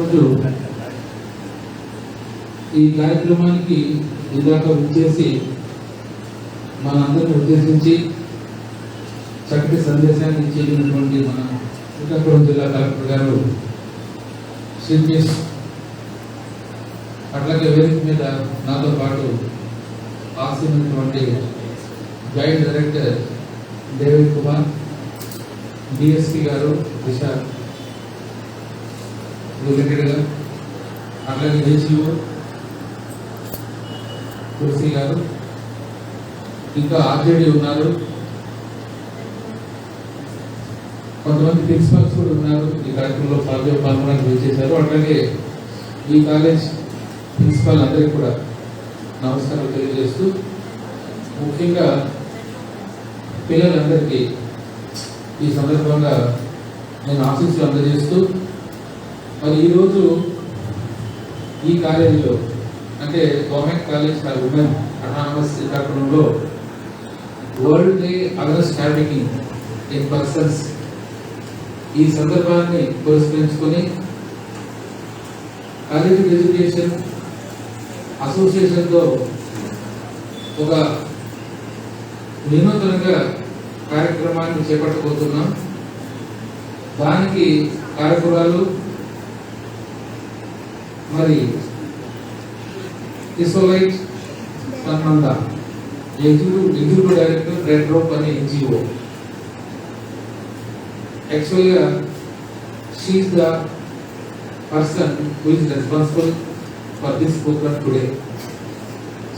ఈరోజు ఈ కార్యక్రమానికి ఇందాక విచ్చేసి మనందరిని ఉద్దేశించి చక్కటి సందేశాన్ని ఇచ్చేటువంటి మన శ్రీకాకుళం జిల్లా కలెక్టర్ గారు శ్రీనివాస్, అట్లాగే వేదిక మీద నాతో పాటు ఆసీనటువంటి joint director Devendra Kumar, DSP గారు దిశ వెంకట గారు, అట్లాగే ఏసీఓ తులసి గారు, ఇంకా ఆర్జేడీ ఉన్నారు, కొంతమంది ప్రిన్సిపల్స్ కూడా ఉన్నారు. ఈ కార్యక్రమంలో పాల్గొనడానికి వచ్చేసారు. అట్లాగే ఈ కాలేజ్ ప్రిన్సిపల్ అందరికీ కూడా నమస్కారం తెలియజేస్తూ, ముఖ్యంగా పిల్లలందరికీ ఈ సందర్భంగా నేను ఆశీస్సులు అందజేస్తూ, మరి ఈరోజు ఈ కాలేజీలో అంటే government college for women autonomous శ్రీకాకుళంలో world day against trafficking in persons ఈ సందర్భాన్ని పురస్కరించుకొని కాలేజ్ ఎడ్యుకేషన్ అసోసియేషన్తో ఒక వినూతనంగా కార్యక్రమాన్ని చేపట్టబోతున్నాం. దానికి కార్యక్రమాలు మరి ఇసోలైట్ సంబంధ ఎగ్జిక్యూటివ్ డైరెక్టర్ రెడ్ రోప్ అనే ఎన్జిఓ. యాక్చువల్గా she is the person who is responsible for this program today.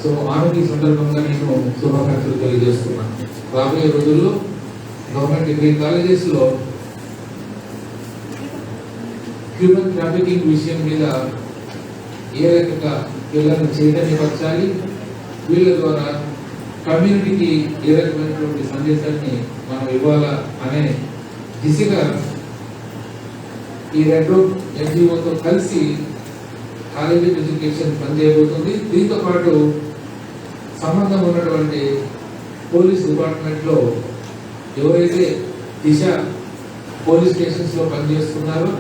So ఆమెకి ఈ సందర్భంగా నేను శుభాకాంక్షలు తెలియజేస్తున్నాను. రాబోయే రోజుల్లో గవర్నమెంట్ డిగ్రీ కాలేజెస్లో హ్యూమన్ ట్రాఫికింగ్ విషయం మీద ఏ రకంగా పిల్లల్ని చైతన్యపరచాలి, వీళ్ళ ద్వారా కమ్యూనిటీకి ఏ రకమైనటువంటి సందేశాన్ని మనం ఇవ్వాలా అనే దిశగా ఈ రెండు ఎన్జిఓతో కలిసి కాలేజ్ ఎడ్యుకేషన్ పనిచేయబోతుంది. దీంతో పాటు సంబంధం ఉన్నటువంటి పోలీస్ డిపార్ట్మెంట్లో ఎవరైతే దిశ పోలీస్ స్టేషన్స్లో పనిచేస్తున్నారో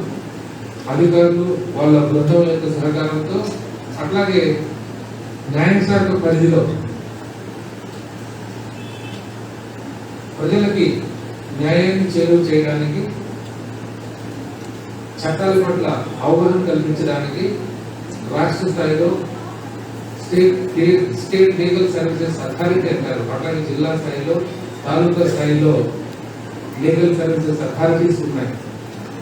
అధికారులు వాళ్ళ బృందం యొక్క సహకారంతో, అట్లాగే న్యాయశాఖ పరిధిలో ప్రజలకి న్యాయాన్ని చేరువ చేయడానికి, చట్టాల పట్ల అవగాహన కల్పించడానికి రాష్ట్ర స్థాయిలో స్టేట్ లీగల్ సర్వీసెస్ అథారిటీ అంటారు, అట్లాగే జిల్లా స్థాయిలో తాలూకా స్థాయిలో లీగల్ సర్వీసెస్ అథారిటీస్ ఉన్నాయి.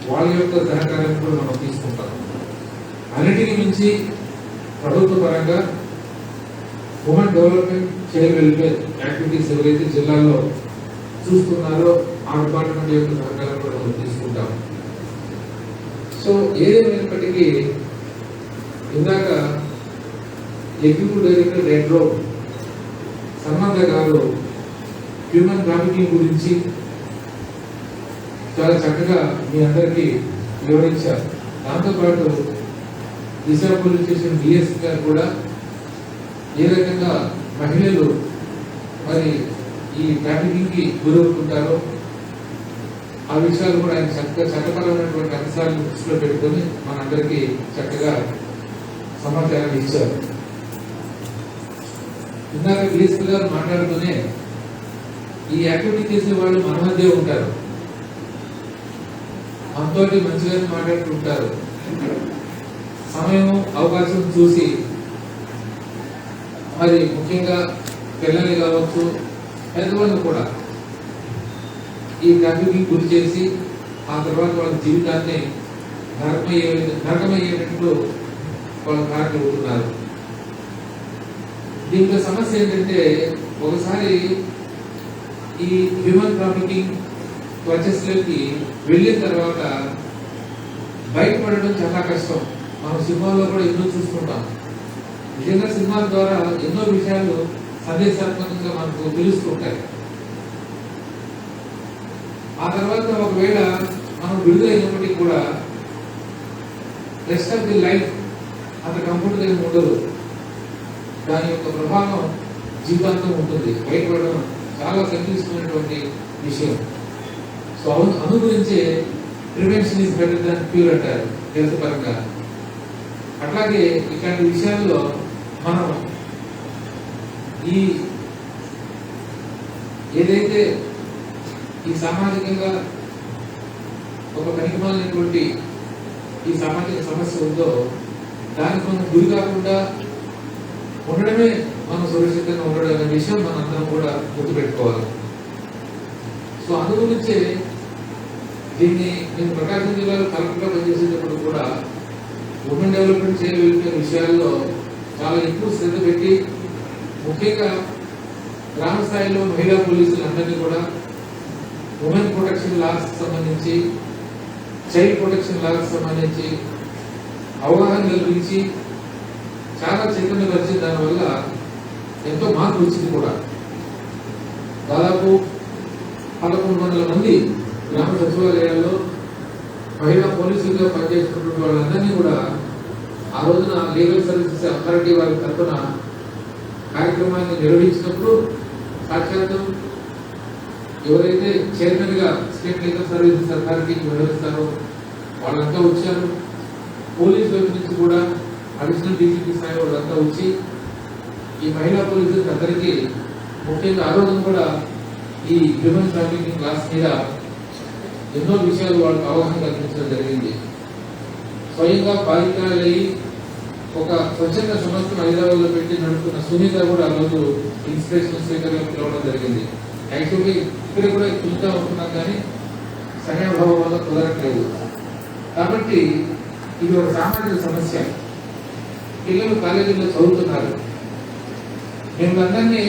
వాళ్ళ యొక్క సహకారాన్ని కూడా మనం తీసుకుంటాం. అన్నిటికీ మించి ప్రభుత్వ పరంగా women development, child welfare activities ఎవరైతే జిల్లాలో చూస్తున్నారో ఆ డిపార్ట్మెంట్ యొక్క సహకారం కూడా మనం తీసుకుంటాం. సో ఏదేమైనప్పటికీ ఇందాక ఎగ్జిక్యూటివ్ డైరెక్టర్ రెడ్ రోప్ సంబంధ గారు హ్యూమన్ ట్రాఫికింగ్ గురించి చాలా చక్కగా మీ అందరికీ వివరించారు. దాంతోపాటు దిశ పోలీస్ స్టేషన్ డిఎస్పీ గారు కూడా ఏ రకంగా మహిళలు మరి ఈ ట్రాఫికింగ్కి గురవుతుంటారో ఆ విషయాలు కూడా ఆయన చక్కగా చట్టపరమైనటువంటి అంశాలను దృష్టిలో పెట్టుకొని మనందరికీ చక్కగా సమాచారాన్ని ఇచ్చారు. ఇందాక డిఎస్పీ గారు మాట్లాడుతూనే ఈ యాక్టివిటీ చేసే వాళ్ళు మన మధ్య ఉంటారు, మనతోటి మంచిగానే మాట్లాడుతుంటారు. సమయం అవకాశం చూసి మరి ముఖ్యంగా పిల్లల్ని కావచ్చు, పెద్దవాళ్ళు కూడా ఈ ట్రాఫికింగ్ గురి చేసి ఆ తర్వాత వాళ్ళ జీవితాన్ని నరకమయ్యేటట్లు వాళ్ళు కారణమవుతున్నారు. దీంట్లో సమస్య ఏంటంటే ఒకసారి ఈ హ్యూమన్ ట్రాఫికింగ్ ప్రాసెస్లోకి వెళ్ళిన తర్వాత బయటపడడం చాలా కష్టం. మనం సినిమాల్లో కూడా ఎన్నో చూస్తుంటాం. నిజంగా సినిమాల ద్వారా ఎన్నో విషయాలు సందేశాత్మకంగా మనకు తెలుస్తుంటాయి. ఆ తర్వాత ఒకవేళ మనం విడుదలైనప్పటికీ కూడా రెస్ట్ ఆఫ్ ది లైఫ్ అంత కంఫర్ట్గా ఉండదు. దాని యొక్క ప్రభావం జీవితాంతం ఉంటుంది. బయటపడడం చాలా సంక్లిష్టమైనటువంటి విషయం. సో అను గురించే prevention is better than cure అంటారు హెల్త్ పరంగా. అట్లాగే ఇట్లాంటి విషయాల్లో మనం ఈ ఏదైతే ఈ సామాజికంగా ఒక పనికిమాలినటువంటి ఈ సామాజిక సమస్య ఉందో దానికి మనం గురి కాకుండా ఉండడమే మనం సురక్షితంగా ఉండడం అనే విషయం మనందరం కూడా గుర్తుపెట్టుకోవాలి. సో అందు గురించే దీన్ని నేను ప్రకాశం జిల్లాలో కలెక్టర్గా పనిచేసేటప్పుడు కూడా ఉమెన్ డెవలప్మెంట్ చేయగలిగిన విషయాల్లో చాలా ఎక్కువ శ్రద్ధ పెట్టి ముఖ్యంగా గ్రామ స్థాయిలో మహిళా పోలీసులందరినీ కూడా ఉమెన్ ప్రొటెక్షన్ లాస్ సంబంధించి, చైల్డ్ ప్రొటెక్షన్ లాస్ సంబంధించి అవగాహన కల్పించి చాలా చైతన్యపరిచి దానివల్ల ఎంతో మార్పు వచ్చింది కూడా. దాదాపు 1100 మంది గ్రామ సచివాలయాల్లో మహిళా పోలీసులుగా పనిచేస్తున్న వాళ్ళందరినీ కూడా ఆ రోజున లీగల్ సర్వీసెస్ అథారిటీ వారి తరఫున కార్యక్రమాన్ని నిర్వహించినప్పుడు సాక్షాత్తు ఎవరైతే చైర్మన్ గా స్టేట్ లీగల్ సర్వీసెస్ అథారిటీకి నిర్వహిస్తారో వాళ్ళంతా వచ్చారు. పోలీస్ వైపు నుంచి కూడా అడిషనల్ డీజీపీ స్థాయి వాళ్ళంతా వచ్చి ఈ మహిళా పోలీసులకు అందరికీ ముఖ్యంగా ఆ రోజున కూడా ఈ హ్యూమన్ ట్రాఫికింగ్ క్లాస్ మీద ఎన్నో విషయాలు వాళ్ళకి అవగాహన కల్పించడం జరిగింది. స్వయంగా బాధితులయ్యి ఒక స్వచ్ఛంద సంస్థను హైదరాబాద్ లో పెట్టి నడుపుతున్న సునీత కూడా ఆ రోజు ఇన్స్పిరేషన్ స్పీకర్గా పిలవడం జరిగింది. యాక్చువల్లీ ఇక్కడ కూడా పిలుతా ఉంటున్నాం కానీ సమయాభావం వల్ల కుదరట్లేదు. కాబట్టి ఇది ఒక సామాజిక సమస్య. పిల్లలు కాలేజీలో చదువుతున్నారు. మిమ్మల్ని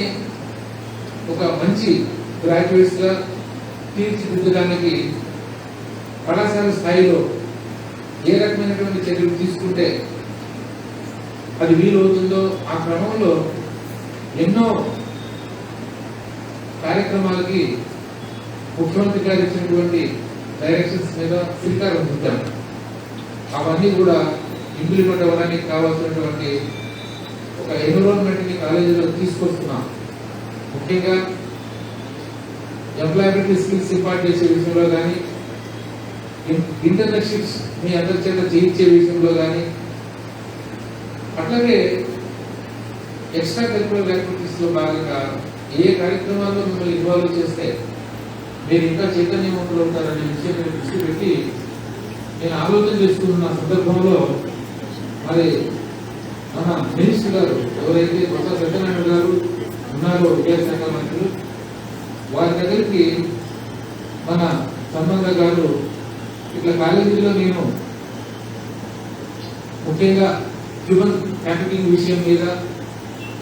ఒక మంచి గ్రాడ్యుయేట్స్ గా తీర్చిదిద్దడానికి కళాశాల స్థాయిలో ఏ రకమైనటువంటి చర్యలు తీసుకుంటే అది వీలవుతుందో ఆ క్రమంలో ఎన్నో కార్యక్రమాలకి ముఖ్యమంత్రి గారు ఇచ్చినటువంటి డైరెక్షన్స్ మీద శ్రీకారం చుట్టాం. అవన్నీ కూడా ఇంప్లిమెంట్ అవ్వడానికి కావాల్సినటువంటి ఒక ఎన్విరాన్మెంట్ ని కాలేజీలో తీసుకొస్తున్నాం. ముఖ్యంగా ఎంప్లాయబిలిటీ స్కిల్స్ ఇంపార్ట్ చేసే విషయంలో కానీ, ఇంటర్న్షిప్స్ మీ అందరి చేత చేయించే విషయంలో కానీ, అట్లాగే ఎక్స్ట్రా కరిక్యులర్ యాక్టివిటీస్ లో భాగంగా ఏ కార్యక్రమాల్లో మిమ్మల్ని ఇన్వాల్వ్ చేస్తే మీరు ఇంకా చైతన్యవంతులు అవుతారనే విషయం మీద దృష్టి పెట్టి నేను ఆలోచన చేసుకున్న సందర్భంలో మరి మన మినిస్టర్ గారు ఎవరైతే కొత్త సత్యనారాయణ గారు ఉన్నారో విద్యాశాఖ మంత్రులు, వారి దగ్గరికి మన సంబంధ గారు ఇట్లా కాలేజీలో నేను ముఖ్యంగా హ్యూమన్ ట్రాఫికింగ్ విషయం మీద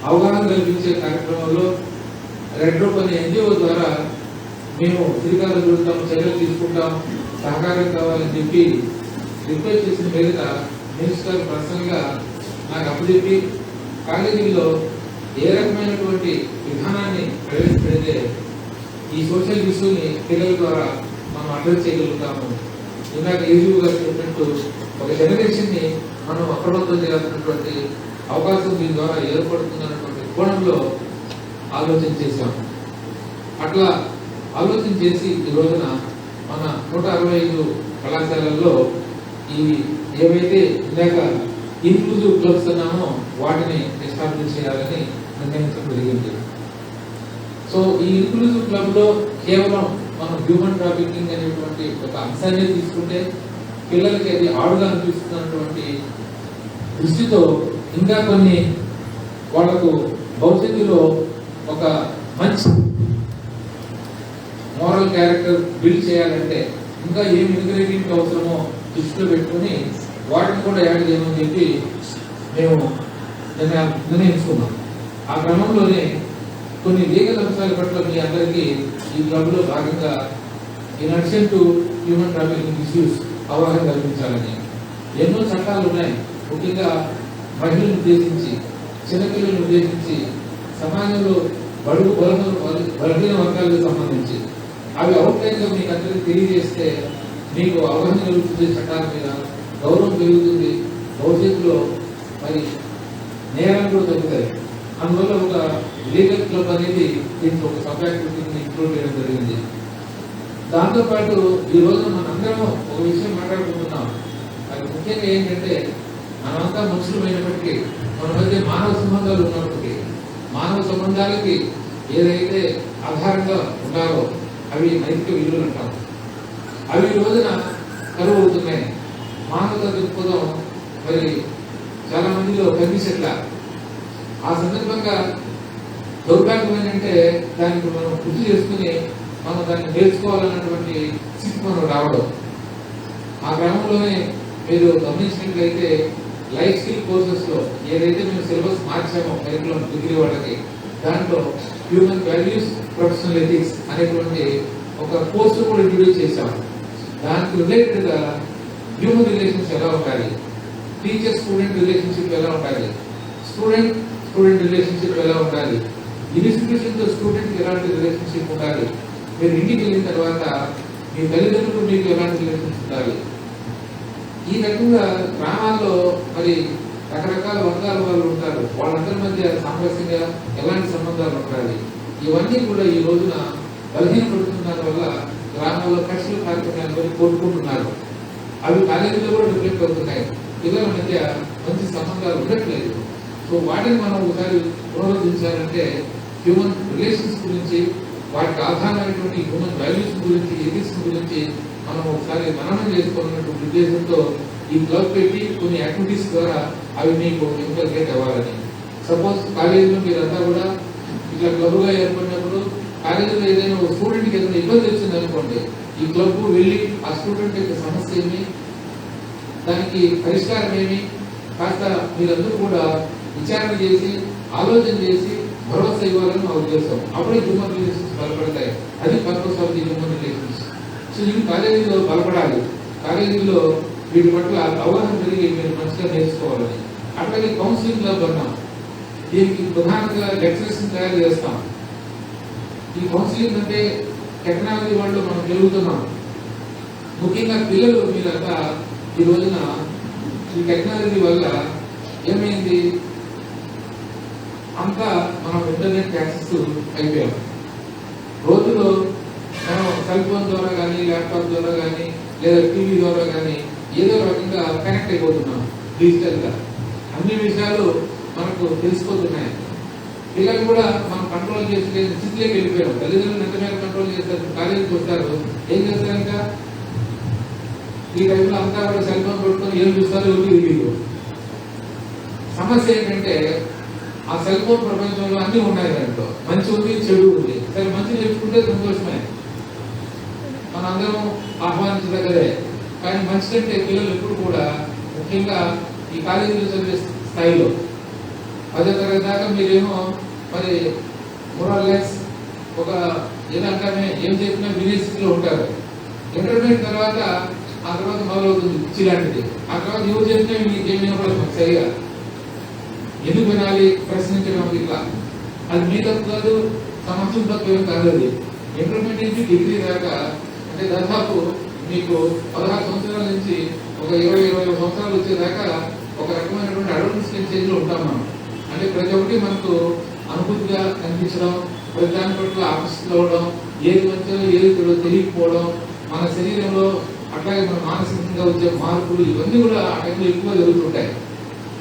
అవగాహన కల్పించే కార్యక్రమంలో రెడ్ రూప్ అనే ఎన్జిఓ ద్వారా మేము శ్రీకారం చుడతాం, చర్యలు తీసుకుంటాం, సహకారం కావాలని చెప్పి రిక్వెస్ట్ చేసిన మీదట మినిస్టర్ పర్సనల్ గా నాకు అప్పచెప్పి కాలేజీలో ఏ రకమైనటువంటి విధానాన్ని ప్రవేశపెడితే ఈ సోషల్ ఇష్యూని పిల్లల ద్వారా మనం అడ్రస్ చేయగలుగుతాము. ఇందాక ఏజీఓ గారు చెప్పినట్టు ఒక జనరేషన్ ని మనం అప్రమత్తం చేయాల్సినటువంటి అవకాశం దీని ద్వారా ఏర్పడుతుందన్నటువంటి కోణంలో ఆలోచన చేశాము. అట్లా ఆలోచన చేసి ఈ రోజున మన 165 కళాశాలల్లో ఈ ఏవైతే ఇందాక ఇన్క్లూజివ్ క్లబ్స్ అన్నామో వాటిని ఎస్టాబ్లిష్ చేయాలని నిర్ణయించడం జరిగింది. సో ఈ ఇన్క్లూజివ్ క్లబ్ లో కేవలం మనం హ్యూమన్ ట్రాఫికింగ్ అనేటువంటి ఒక అంశాన్ని తీసుకుంటే పిల్లలకి అది ఆడుగా అనిపిస్తున్నటువంటి దృష్టితో ఇంకా కొన్ని వాళ్లకు భవిష్యత్తులో ఒక మంచి మోరల్ క్యారెక్టర్ బిల్డ్ చేయాలంటే ఇంకా ఏం ఇంగ్రీడియంట్ అవసరమో దృష్టిలో పెట్టుకుని వాటిని కూడా యాడ్ చేయమని చెప్పి మేము నిర్ణయించుకున్నాం. ఆ క్రమంలోనే కొన్ని లీగల్ అంశాల పట్ల మీ అందరికీ ఈ క్లబ్ లో భాగంగా in addition to human trafficking issues అవగాహన కల్పించాలని ఎన్నో చట్టాలు ఉన్నాయి. ముఖ్యంగా మహిళలను ఉద్దేశించి, చిన్నపిల్లలను ఉద్దేశించి, సమాజంలో బడుగు బలహీన వర్గాలకు సంబంధించి అవి అవుట్లైన్ గా మీకు అందరికీ తెలియజేస్తే మీకు అవగాహన కలుగుతుంది, చట్టాల మీద గౌరవం పెరుగుతుంది, భవిష్యత్తులో మరి నేరాలు కూడా తగ్గుతాయి. అందువల్ల ఒక లీగల్ క్లబ్ అనేది దీనికి ఒక సబ్ యాక్టివిటీని ఇంక్లూడ్ చేయడం జరిగింది. దాంతోపాటు ఈ రోజు మనందరం ఒక విషయం మాట్లాడుకుంటున్నాం. అది ముఖ్యంగా ఏంటంటే మనమంతా మనుషులమైనప్పటికీ మన మధ్య మానవ సంబంధాలు ఉన్నప్పటికీ మానవ సంబంధాలకి ఏదైతే ఆధారంగా ఉన్నారో అవి నైతిక విలువలు అంటాం. అవి ఈ రోజున కరువు అవుతున్నాయి. మానవత దృక్పథం మరి చాలా మందిలో కనిపించట్లా. ఆ సందర్భంగా దౌర్భాగ్యం ఏంటంటే దానికి మనం కృషి చేసుకుని మనం దాన్ని నేర్చుకోవాలన్నటువంటి స్థితి మనం రావడం. ఆ క్రమంలోనే మీరు గమనించినట్లయితే లైఫ్ స్కిల్ కోర్సెస్ లో ఏదైతే మేము సిలబస్ మార్చామో కరికులం డిగ్రీ వాళ్ళకి, దాంట్లో హ్యూమన్ వాల్యూస్ ప్రొఫెషనల్ ఎథిక్స్ అనేటువంటి ఒక కోర్సు కూడా ఇంట్రొడ్యూస్ చేశాము. దానికి రిలేటెడ్ గా హ్యూమన్ రిలేషన్స్ ఎలా ఉండాలి, టీచర్ స్టూడెంట్ రిలేషన్షిప్ ఎలా ఉండాలి, స్టూడెంట్ స్టూడెంట్ రిలేషన్షిప్ ఎలా ఉండాలి, ఇన్స్టిట్యూషన్ తో స్టూడెంట్ ఎలాంటి రిలేషన్షిప్ ఉండాలి, మీరు ఇంటికి వెళ్ళిన తర్వాత మీ తల్లిదండ్రులు మీకు ఎలాంటి రిలేషన్షిప్ ఉండాలి. ఈ రకంగా గ్రామాల్లో మరి రకరకాల వర్గాల వాళ్ళు ఉంటారు. వాళ్ళందరి మధ్య సామరస్యంగా ఎలాంటి సంబంధాలు ఉండాలి, ఇవన్నీ కూడా ఈ రోజున బలహీనపడుతున్న వల్ల గ్రామాల్లో కక్షల కార్యక్రమాలు కోరుకుంటున్నారు. అవి కాలేజీలో కూడా రిఫ్లెక్ట్ అవుతున్నాయి. పిల్లల మధ్య మంచి సంబంధాలు ఉండట్లేదు. సో వాటిని మనం ఒకసారి పునరుద్ధరించాలంటే హ్యూమన్ రిలేషన్స్ గురించి, వాటికి ఆధారమైనటువంటి హ్యూమన్ వాల్యూస్ గురించి, ఎథిక్స్ గురించి మనం ఒకసారి మననం చేసుకోవాలన్నటువంటి ఉద్దేశంతో ఈ క్లబ్ పెట్టి కొన్ని యాక్టివిటీస్ ద్వారా అవి మీకు ఇంప్లికేట్ అవ్వాలని. సపోజ్ కాలేజీలో మీరంతా కూడా ఇట్లా క్లబ్గా ఏర్పడినప్పుడు కాలేజీలో ఏదైనా ఒక స్టూడెంట్కి ఏదైనా ఇబ్బంది వచ్చింది అనుకోండి, ఈ క్లబ్ వెళ్ళి ఆ స్టూడెంట్ యొక్క సమస్య ఏమి, దానికి పరిష్కారం ఏమి కాస్త మీరందరూ కూడా విచారణ చేసి ఆలోచన చేసి భరోసా ఇవ్వాలని మా ఉద్దేశం. అప్పుడే హ్యూమన్ రిలేషన్స్ బలపడతాయి. అది purpose of the human relations. So ఇవి కాలేజీలో బలపడాలి. కాలేజీలో వీటి పట్ల అవగాహన పెరిగి మీరు మంచిగా నేర్చుకోవాలని. అట్లాగే కౌన్సిలింగ్ క్లబ్ అన్నాం. దీనికి ప్రధానంగా లెక్చరర్స్ తయారు చేస్తాం. ఈ కౌన్సిలింగ్ అంటే టెక్నాలజీ వాళ్ళు మనం జరుగుతున్నాం. ముఖ్యంగా పిల్లలు మీరంతా ఈ రోజున ఈ టెక్నాలజీ వల్ల ఏమైంది, అంతా మనం ఇంటర్నెట్ యాక్సెస్ అయిపోయాం. రోజులో మనం సెల్ ఫోన్ ద్వారా కానీ, ల్యాప్టాప్ ద్వారా కానీ, లేదా టీవీ ద్వారా కానీ ఏదో రకంగా కనెక్ట్ అయిపోతున్నాం. డిజిటల్ గా అన్ని విషయాలు మనకు తెలిసిపోతున్నాయి. పిల్లలు కూడా మనం కంట్రోల్ చేసే స్థితిలోకి వెళ్ళిపోయాం. తల్లిదండ్రులు ఎంత మేర కంట్రోల్ చేస్తారు, కాలేజీకి వస్తారు, ఏం చేస్తారు, ఇంకా ఈ టైంలో అంతా కూడా సెల్ ఫోన్ పట్టుకొని ఏం చూస్తారు, ఎవరికి తెలియదు. సమస్య ఏంటంటే ఆ సెల్ ఫోన్ ప్రపంచంలో అన్ని ఉన్నాయి. దాంట్లో మంచి ఉంది, చెడు ఉంది. సరే మంచి నేర్చుకుంటే సంతోషమే, మనందరం ఆహ్వానించదగ్గదే. కానీ మంచి కంటే పిల్లలు ఎప్పుడు కూడా ముఖ్యంగా ఈ కాలేజీలో చదివే స్థాయిలో 10వ తరగతి దాకా మీరేమో మరి మోరల్లెస్ ఒక ఏదంటామే ఏం చెప్పినా వినే స్థితిలో ఉంటారు. ఇంటర్మీడియట్ తర్వాత ఆ తర్వాత మొదలవుతుంది పిచ్చిలాంటిది. ఆ తర్వాత ఎవరు చెప్పినా మీకు ఏమి వినపడదు సరిగా. ఎందుకు వినాలి, ప్రశ్నించడం ఇట్లా. అది మీ తప్పు కాదు, సంవత్సరం తప్పు ఏమి కాదు. అది ఇంటర్మీడియట్ నుంచి డిగ్రీ దాకా అంటే దాదాపు మీకు 16 సంవత్సరాల నుంచి ఒక 20-21 సంవత్సరాలు వచ్చేదాకా ఒక రకమైనటువంటి అడ్వాన్స్ స్టేజ్ లో ఉంటాం మనం. అంటే ప్రతి ఒక్కటి మనకు అనుభూతిగా కనిపించడం, ప్రతి దాని పట్ల ఆకర్షితులు అవ్వడం, ఏది మంచిదో ఏది తెలియకపోవడం, మన శరీరంలో అట్లాగే మన మానసికంగా వచ్చే మార్పులు ఇవన్నీ కూడా ఆ టైంలో ఎక్కువ జరుగుతుంటాయి.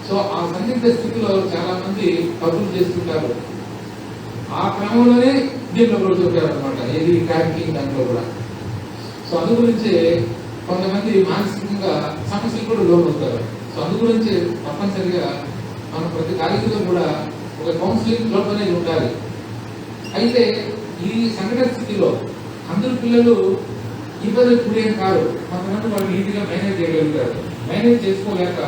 సో ఆ సందిగ్ధ స్థితిలో చాలా మంది తప్పులు చేస్తుంటారు. ఆ క్రమంలోనే దీంట్లో పడుతుంటారు అనమాట, ఏది ట్రాకింగ్ దాంట్లో కూడా. సో అందు గురించి కొంతమంది మానసికంగా సమస్యలు కూడా లోనవుతారు. సో అందు గురించి తప్పనిసరిగా మనం ప్రతి కాలేజీలో కూడా ఒక కౌన్సిలింగ్ క్లబ్ అనేది ఉండాలి. అయితే ఈ సంఘటన స్థితిలో అందరు పిల్లలు ఇబ్బంది కూడేం కాదు. కొంతమంది వాళ్ళు నీట్గా మేనేజ్ చేయగలుగుతారు. మేనేజ్ చేసుకోలేక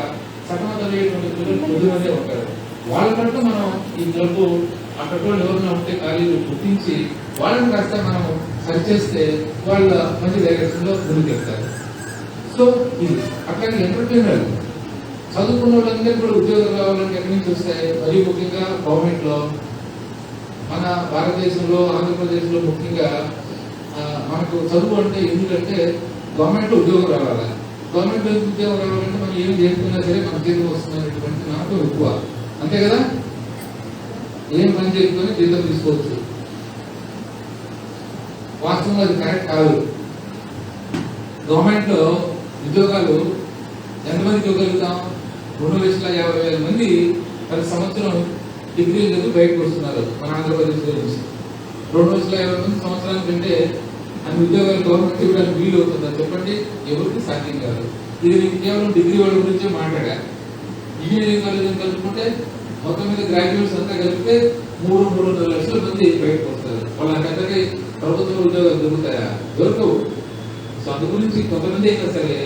సతమతమయ్యేటువంటి పిల్లలు పొద్దునే ఉంటారు. వాళ్ళకంటూ మనం ఈ క్లబ్ అక్కడ ఎవరైనా ఉంటే కాలేజీలు గుర్తించి వాళ్ళని కాస్త మనం సరిచేస్తే వాళ్ళ మంచి డైరెక్షన్ లో ముందుకెళ్తారు. సో ఇది అట్లాగే ఎంటర్ప్రీనర్ చదువుకున్న వాళ్ళందరూ కూడా ఉద్యోగాలు రావాలంటే ఎక్కడి నుంచి వస్తాయి? మరీ ముఖ్యంగా గవర్నమెంట్ లో మన భారతదేశంలో ఆంధ్రప్రదేశ్ లో ముఖ్యంగా మనకు చదువు అంటే ఎందుకంటే గవర్నమెంట్ లో ఉద్యోగం రావాలి. గవర్నమెంట్ ఉద్యోగం రావాలంటే మనం ఏం చేసుకున్నా సరే మన జీతం వస్తున్నటువంటి నమ్మకం ఎక్కువ, అంతే కదా? ఏం పని చేసుకుని జీతం తీసుకోవచ్చు. వాస్తవంగా అది కరెక్ట్ కాదు. గవర్నమెంట్ లో ఉద్యోగాలు ఎంతమందికి ఇవ్వగలుగుతాం? 2,50,000 మంది ప్రతి సంవత్సరం డిగ్రీలు చదివి బయటకు వస్తున్నారు మన ఆంధ్రప్రదేశ్లో నుంచి. 2,50,000 మంది సంవత్సరానికి అంటే అన్ని ఉద్యోగాలు గవర్నమెంట్ ఇవ్వడానికి వీలు అవుతుందని చెప్పండి, ఎవరికి సాధ్యం కాదు. ఇది నేను కేవలం డిగ్రీ వాళ్ళ గురించే మాట్లాడా. ఇంజనీరింగ్ కాలేజీని కలుపుకుంటే మొత్తం మీద గ్రాడ్యుయేట్స్ అంతా కలిపితే 3-3.5 లక్షల మంది బయటకు వస్తారు. వాళ్ళందరికీ ప్రభుత్వ ఉద్యోగాలు దొరుకుతాయా? దొరకవు. సో అందు గురించి కొంతమంది అయినా సరే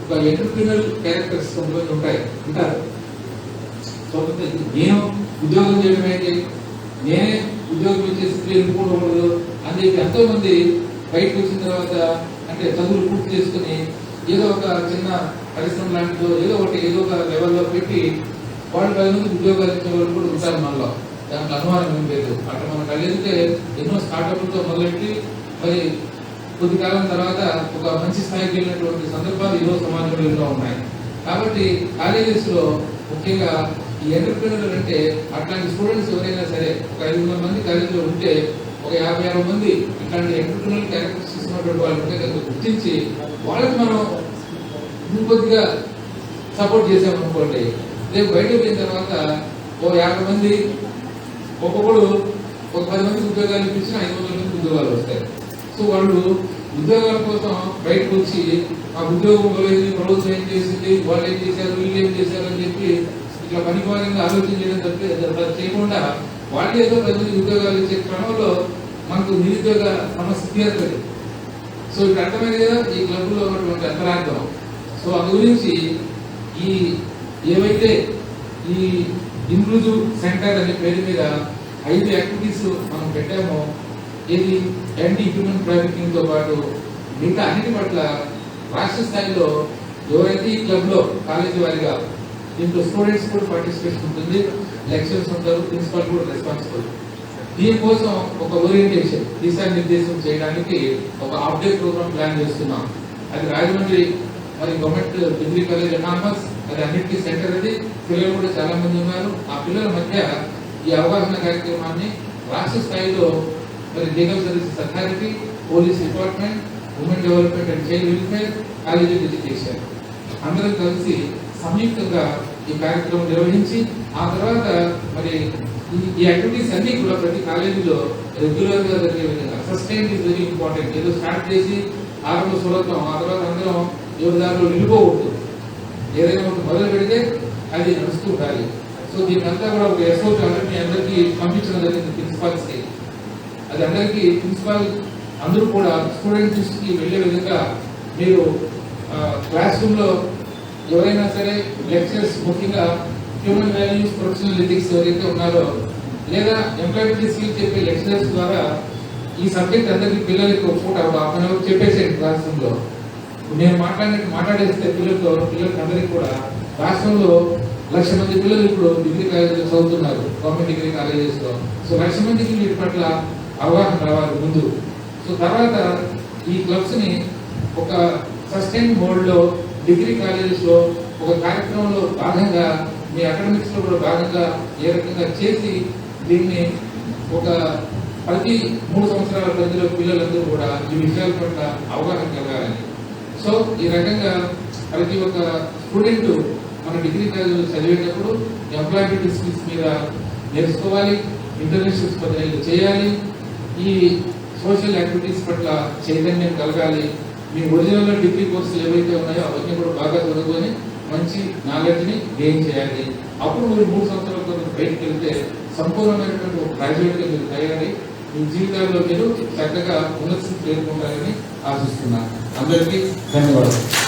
ఒక ఎంటర్ప్రీనర్ క్యారెక్టర్స్ కొంతమంది ఉంటారు. సో నేను ఉద్యోగం చేయడం ఏంటి, నేనే ఉద్యోగం ఇచ్చేసి వెళ్ళిపోకూడదు అని చెప్పి ఎంతో మంది బయటకు వచ్చిన తర్వాత అంటే చదువులు పూర్తి చేసుకుని ఏదో ఒక చిన్న పరిశ్రమ లాంటిదో ఏదో ఒక లెవెల్లో పెట్టి వాళ్ళు 10 మంది ఉద్యోగాలు ఇచ్చే వాళ్ళు కూడా ఉంటారు మనలో. దాంట్లో అనుమానం ఏం లేదు. అట్లా మనం కలిగితే ఎన్నో స్టార్టప్లతో మొదలెట్టి మరి కొద్ది కాలం తర్వాత ఒక మంచి స్థాయికి వెళ్ళినటువంటి సందర్భాలు ఈరోజు సమాజంలో ఎన్నో ఉన్నాయి. కాబట్టి కాలేజెస్ లో ముఖ్యంగా ఈ ఎంటర్ప్రీనర్ అంటే అట్లాంటి స్టూడెంట్స్ ఎవరైనా సరే ఒక 500 మంది కాలేజీలో ఉంటే ఒక 50-60 మంది ఇట్లాంటి ఎంటర్ప్రీనర్ క్యారెక్టర్స్ ఇస్తున్నటువంటి వాళ్ళు ఉంటే కనుక గుర్తించి వాళ్ళకి మనం ఇంకొద్దిగా సపోర్ట్ చేసామనుకోండి, రేపు బయటకు పోయిన తర్వాత ఓ 50 మంది ఒక్కొక్కడు ఒక 10 మందికి ఉద్యోగాలు ఇప్పించిన 500 మందికి ఉద్యోగాలు వస్తాయి. సో వాళ్ళు ఉద్యోగాల కోసం బయటకు వచ్చి ఆ ఉద్యోగం పోలేదు, ప్రభుత్వం ఏం చేసింది, వాళ్ళు ఏం చేశారు, వీళ్ళు ఏం చేశారు అని చెప్పి ఇట్లా పనిపారంగా ఆలోచన చేయడం తప్ప చేయకుండా వాళ్ళు ఏదో 10 మంది ఉద్యోగాలు ఇచ్చే క్రమంలో మనకు నిరుద్యోగ సమస్య తీరలేదు. సో ఇప్పుడు అర్థమైంది కదా ఈ క్లబ్లో ఉన్నటువంటి అంతరార్థం. సో అందు గురించి ఈ ఏవైతే ఈ ఇంక్లూజివ్ సెంటర్ అనే పేరు మీద 5 యాక్టివిటీస్ మనం పెట్టామో, ఇది యాంటీ హ్యూమన్ ట్రాఫికింగ్ తో పాటు మిగతా అన్నిటి పట్ల రాష్ట్ర స్థాయిలో ఎవరైతే ఈ క్లబ్ లో కాలేజీ వారిగా దీంట్లో స్టూడెంట్స్ కూడా పార్టిసిపేషన్ ఉంటుంది, లెక్చర్స్ ఉంటారు, ప్రిన్సిపల్ కూడా రెస్పాన్సిబుల్. దీనికోసం ఒక ఓరియంటేషన్ దిశానిర్దేశం చేయడానికి ఒక అప్డేట్ ప్రోగ్రామ్ ప్లాన్ చేస్తున్నాం. అది రాజమండ్రి మరి గవర్నమెంట్ డిగ్రీ కాలేజ్ అటానమస్, అది అన్నిటికీ సెంటర్. అది పిల్లలు కూడా చాలా మంది ఉన్నారు. ఆ పిల్లల మధ్య ఈ అవగాహన కార్యక్రమాన్ని రాష్ట్ర స్థాయిలో మరి legal services authority, police department, women development and child welfare, college of education అందరం కలిసి సంయుక్తంగా ఈ కార్యక్రమం నిర్వహించి ఆ తర్వాత మరి ఈ యాక్టివిటీస్ అన్ని కూడా ప్రతి కాలేజీలో రెగ్యులర్ గా జరిగే విధంగా సస్టైన్ ఇస్ వెరీ ఇంపార్టెంట్. ఏదో స్టార్ట్ చేసి ఆరంభ సులభం ఆ తర్వాత అందరం ఎవరి దారిలో నిలిపోకూడదు. ఏదైనా ఒకటి మొదలు పెడితే అది నడుస్తూ ఉండాలి. సో దీనికంతా కూడా ఒక ఎస్ఓపి అందరికీ పంపించడం జరిగింది ప్రిన్సిపాల్స్ కి. అది అందరికీ ప్రిన్సిపాల్ అందరూ కూడా స్టూడెంట్స్ కి వెళ్లే విధంగా మీరు క్లాస్ రూమ్ లో ఎవరైనా సరే లెక్చర్స్ ముఖ్యంగా హ్యూమన్ వాల్యూస్, ప్రొఫెషనల్ ఎథిక్స్ ఎవరైతే ఉన్నారో లేదా ఎంప్లాయ్మెంట్ స్కిల్ చెప్పే లెక్చరర్స్ ద్వారా ఈ సబ్జెక్ట్ అందరికీ పిల్లలకి ఒక పూట హాఫ్ అన్ అవర్ చెప్పేసేయండి క్లాస్ రూమ్ లో. నేను మాట్లాడేస్తే పిల్లలకి అందరికీ కూడా రాష్ట్రంలో 1,00,000 మంది పిల్లలు ఇప్పుడు డిగ్రీ కాలేజీలో చదువుతున్నారు, గవర్నమెంట్ డిగ్రీ కాలేజెస్ లో. సో 1,00,000 మందికి వీటి పట్ల అవగాహన రావాలి ముందు. సో తర్వాత ఈ క్లబ్స్ ని ఒక సస్టైన్ మోడ్ లో డిగ్రీ కాలేజెస్ లో ఒక కార్యక్రమంలో భాగంగా మీ అకాడమిక్స్ లో కూడా భాగంగా ఏ రకంగా చేసి దీన్ని ఒక ప్రతి 3 సంవత్సరాల పరిధిలో పిల్లలందరూ కూడా ఈ విషయాల పట్ల అవగాహన కలగాలని. సో ఈ రకంగా ప్రతి ఒక్క స్టూడెంట్ మన డిగ్రీ కాలేజీలో చదివేటప్పుడు ఎంప్లాయబిలిటీ స్కిల్స్ మీద నేర్చుకోవాలి, ఇంటర్న్షిప్స్ పద్ధతులు చేయాలి, ఈ సోషల్ యాక్టివిటీస్ పట్ల చైతన్యం కలగాలి. మీ ఒరిజినల్ డిగ్రీ కోర్సులు ఏవైతే ఉన్నాయో అవన్నీ కూడా బాగా చదువుకొని మంచి నాలెడ్జ్ ని గెయిన్ చేయాలి. అప్పుడు మీరు 3 సంవత్సరాల తర్వాత బయటకు వెళ్తే సంపూర్ణమైనటువంటి ఒక గ్రాడ్యుయేట్ గా మీరు తయారై మీ జీవితాల్లో మీరు చక్కగా ఉన్నత స్థితి చేరుకుంటారని ఆశిస్తున్నాను. అందరికీ ధన్యవాదాలు.